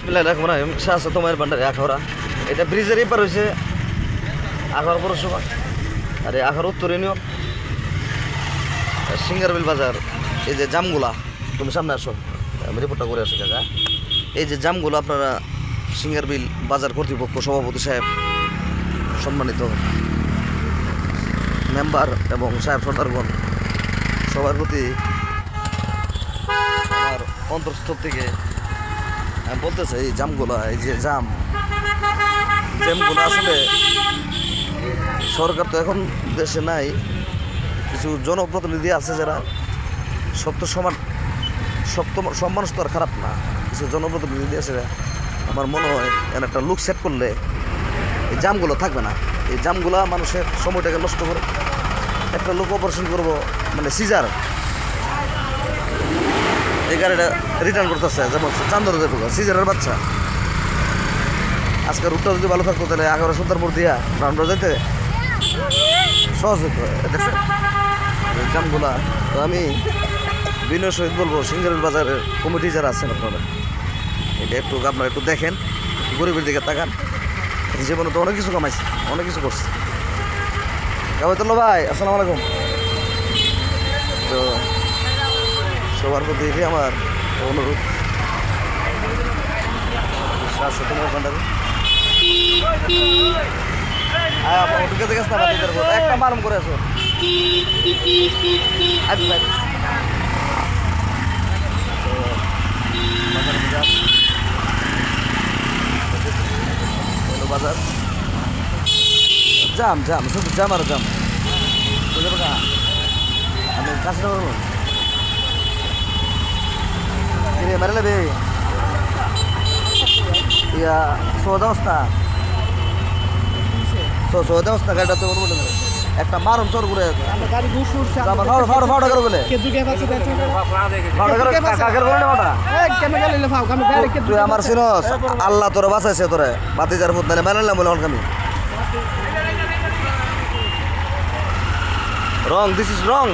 বিসমিল্লাহির শাহ তোমার ভান্ডারে আখাউড়া এটা ব্রিজের এপার হয়েছে আখাউড়া পৌরসভা আর এই আখাউড়া উত্তর ইউনিয়ন সিঙ্গারবিল বাজার। এই যে জামগুলা তুমি সামনে আসো, আমি রিপোর্টটা করে আসি কাকা। এই যে জামগুলো আপনারা সিঙ্গারবিল বাজার কর্তৃপক্ষ সভাপতি সাহেব, সম্মানিত মেম্বার এবং সাহেব সর্দারগণ, সবার প্রতি আমার অন্তঃস্থল থেকে আমি বলতে চাই, এই জামগুলো, এই যে জ্যামগুলো আসলে সরকার তো এখন দেশে নাই, কিছু জনপ্রতিনিধি আছে যারা সব মানুষ তো আর খারাপ না, কিছু জনপ্রতিনিধি আছে। আমার মনে হয় এর একটা লুক সেট করলে এই জামগুলো থাকবে না। এই জামগুলো মানুষের সময়টাকে নষ্ট করে একটা লোক অপারেশন করবো, মানে সিজার, এই গাড়িটা রিটার্ন করতেছে, যেমন চান্দর দেবো সিজারের বাচ্চা। আজকে রুটটা যদি ভালো থাকতো তাহলে একেবারে সুন্দরপুর দিয়া রাউন্ডা যেতে সহজ হতো। দেখছেন জামগুলা। তো আমি বিনয় সহিত বলবো, সিঙ্গারবিল বাজারের কমিটি যারা আছেন আপনারা, এটা একটু আপনারা একটু দেখেন, গরিবের দিকে তাকান। জীবনে তো অনেক কিছু কামাইছে, অনেক কিছু করছে। কাবাইতুল্লাহ ভাই, আসসালামু আলাইকুম। তো সবার প্রতি আমার অনুরোধ, তোমার ভান্ডারে একটা মারম করে আসো। বাজার জাম শুধু জাম আর জাম, বুঝতে পারো। আমি কাজটা করবো মারে নেবে ইয়া সৌদাবস্থা গাড়িটা তো বলবো একটা মারম চোর করে আমার চিনস, আল্লাহ তোরা বাঁচাইছে, তোরে বাতিজার ফুট নালে মেলালাম বলে আমি রং, দিস ইজ রং।